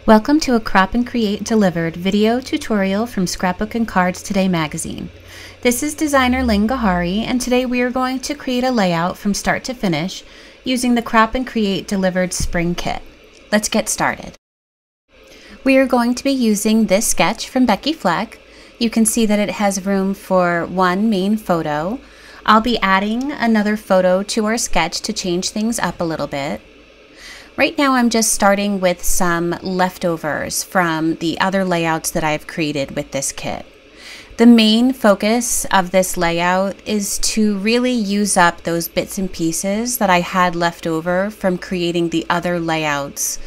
Welcome to a Crop and Create delivered video tutorial from Scrapbook Cards Today magazine. This is designer Lynn Ghahary, and today we are going to create a layout from start to finish using the Crop and Create delivered spring kit. Let's get started. We are going to be using this sketch from Becky Fleck. You can see that it has room for one main photo. I'll be adding another photo to our sketch to change things up a little bit. Right now I'm just starting with some leftovers from the other layouts that I've created with this kit. The main focus of this layout is to really use up those bits and pieces that I had left over from creating the other layouts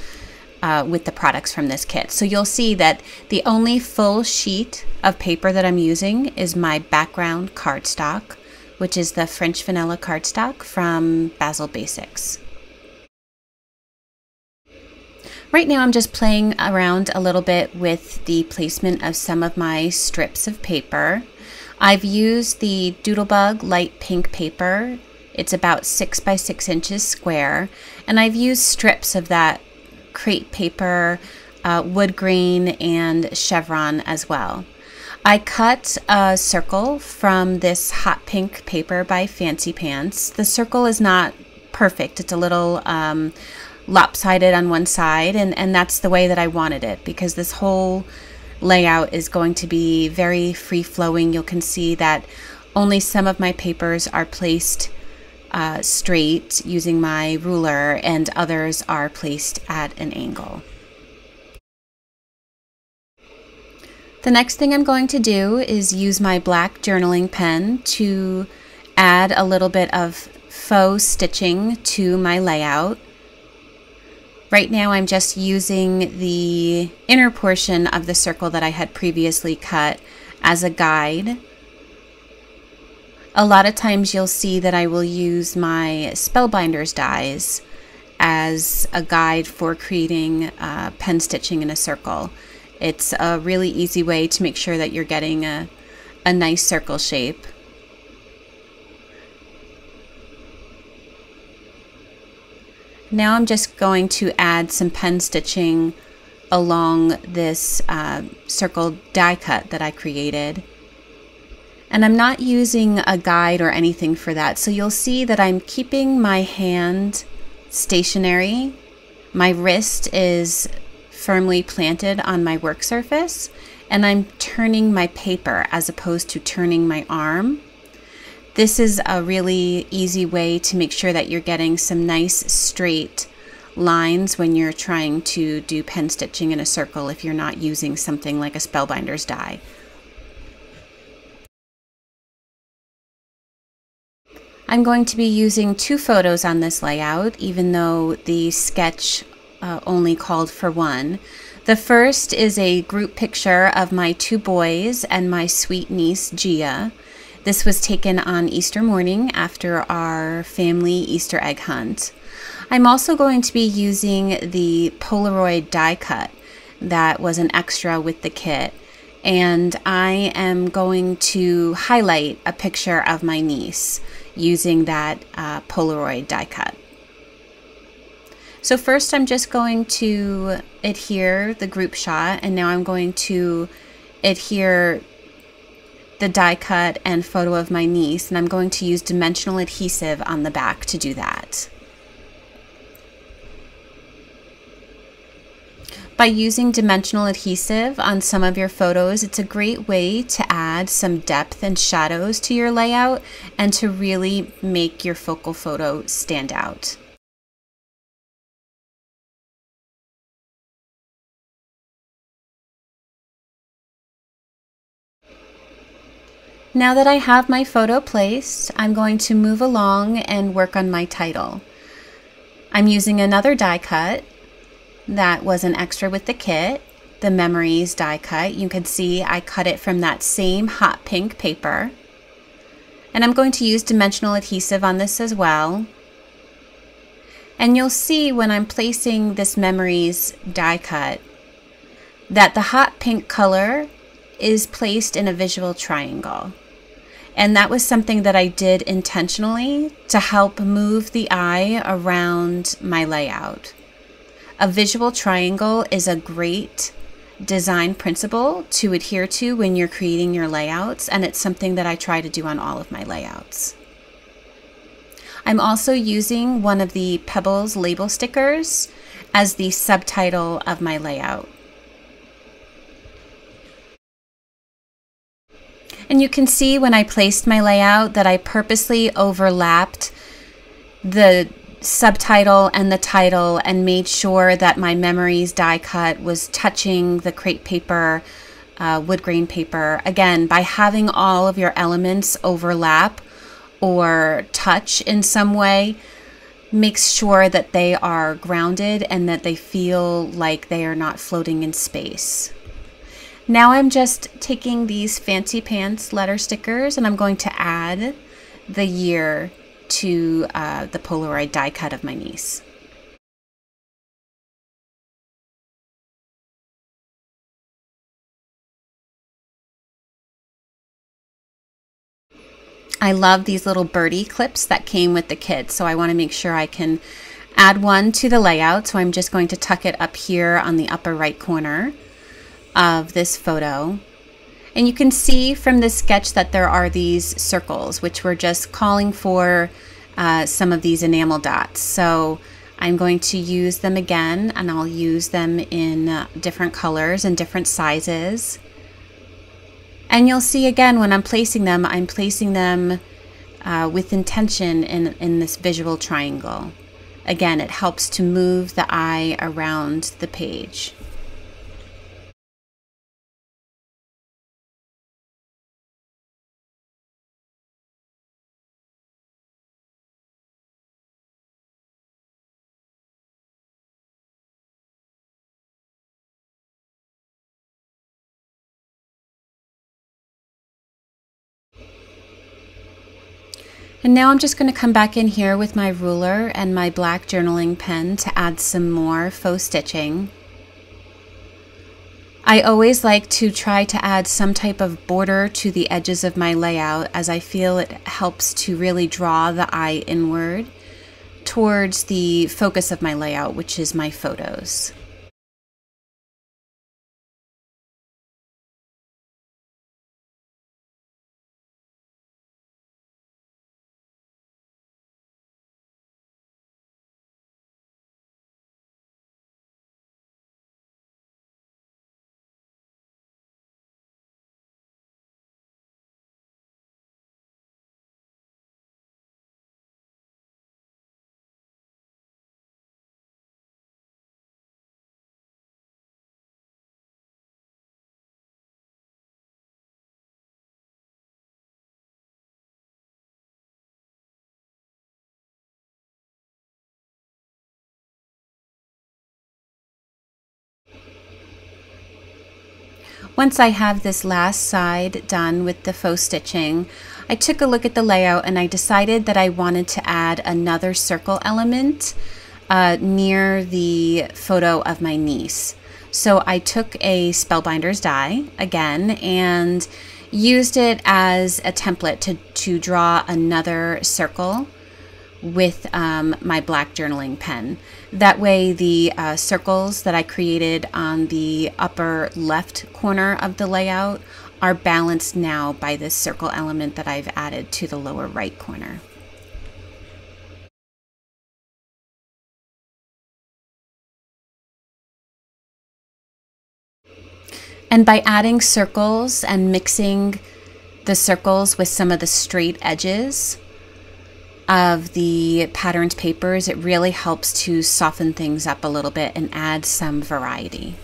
with the products from this kit. So you'll see that the only full sheet of paper that I'm using is my background cardstock, which is the French vanilla cardstock from Basil Basics. Right now I'm just playing around a little bit with the placement of some of my strips of paper. I've used the Doodlebug light pink paper. It's about 6 by 6 inches square, and I've used strips of that crepe paper, wood grain, and chevron as well. I cut a circle from this hot pink paper by Fancy Pants. The circle is not perfect. It's a little lopsided on one side, and that's the way that I wanted it, because this whole layout is going to be very free-flowing. You can see that only some of my papers are placed straight using my ruler, and others are placed at an angle. The next thing I'm going to do is use my black journaling pen to add a little bit of faux stitching to my layout. Right now I'm just using the inner portion of the circle that I had previously cut as a guide. A lot of times you'll see that I will use my Spellbinders dies as a guide for creating pen stitching in a circle. It's a really easy way to make sure that you're getting a nice circle shape. Now I'm just going to add some pen stitching along this circle die cut that I created. And I'm not using a guide or anything for that, so you'll see that I'm keeping my hand stationary. My wrist is firmly planted on my work surface, and I'm turning my paper as opposed to turning my arm. This is a really easy way to make sure that you're getting some nice straight lines when you're trying to do pen stitching in a circle if you're not using something like a Spellbinders die. I'm going to be using 2 photos on this layout, even though the sketch only called for 1. The first is a group picture of my 2 boys and my sweet niece Gia. This was taken on Easter morning after our family Easter egg hunt. I'm also going to be using the Polaroid die cut that was an extra with the kit, and I am going to highlight a picture of my niece using that Polaroid die cut. So first I'm just going to adhere the group shot, and now I'm going to adhere the die cut and photo of my niece, and I'm going to use dimensional adhesive on the back to do that. By using dimensional adhesive on some of your photos, it's a great way to add some depth and shadows to your layout and to really make your focal photo stand out. Now that I have my photo placed, I'm going to move along and work on my title. I'm using another die cut that was an extra with the kit, the Memories die cut. You can see I cut it from that same hot pink paper. And I'm going to use dimensional adhesive on this as well. And you'll see when I'm placing this Memories die cut that the hot pink color is placed in a visual triangle. And that was something that I did intentionally to help move the eye around my layout. A visual triangle is a great design principle to adhere to when you're creating your layouts, and it's something that I try to do on all of my layouts. I'm also using one of the Pebbles label stickers as the subtitle of my layout. And you can see when I placed my layout that I purposely overlapped the subtitle and the title and made sure that my Memories die cut was touching the crepe paper, wood grain paper. Again, by having all of your elements overlap or touch in some way, makes sure that they are grounded and that they feel like they are not floating in space. Now I'm just taking these fancy pants letter stickers and I'm going to add the year to the Polaroid die cut of my niece. I love these little birdie clips that came with the kit, so I want to make sure I can add one to the layout. So I'm just going to tuck it up here on the upper right corner of this photo. And you can see from this sketch that there are these circles, which we're just calling for some of these enamel dots. So I'm going to use them again, and I'll use them in different colors and different sizes. And you'll see again when I'm placing them with intention in this visual triangle. Again, it helps to move the eye around the page. And now I'm just going to come back in here with my ruler and my black journaling pen to add some more faux stitching. I always like to try to add some type of border to the edges of my layout, as I feel it helps to really draw the eye inward towards the focus of my layout, which is my photos. Once I have this last side done with the faux stitching, I took a look at the layout and I decided that I wanted to add another circle element near the photo of my niece. So I took a Spellbinders die again and used it as a template to draw another circle with my black journaling pen. That way the circles that I created on the upper left corner of the layout are balanced now by this circle element that I've added to the lower right corner. And by adding circles and mixing the circles with some of the straight edges of the patterned papers, it really helps to soften things up a little bit and add some variety.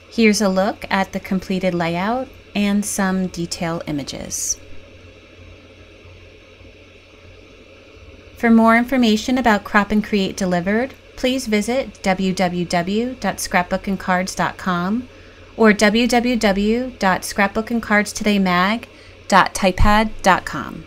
Here's a look at the completed layout and some detail images. For more information about Crop and Create Delivered, please visit www.scrapbookandcards.com or www.scrapbookandcardstodaymag.typepad.com.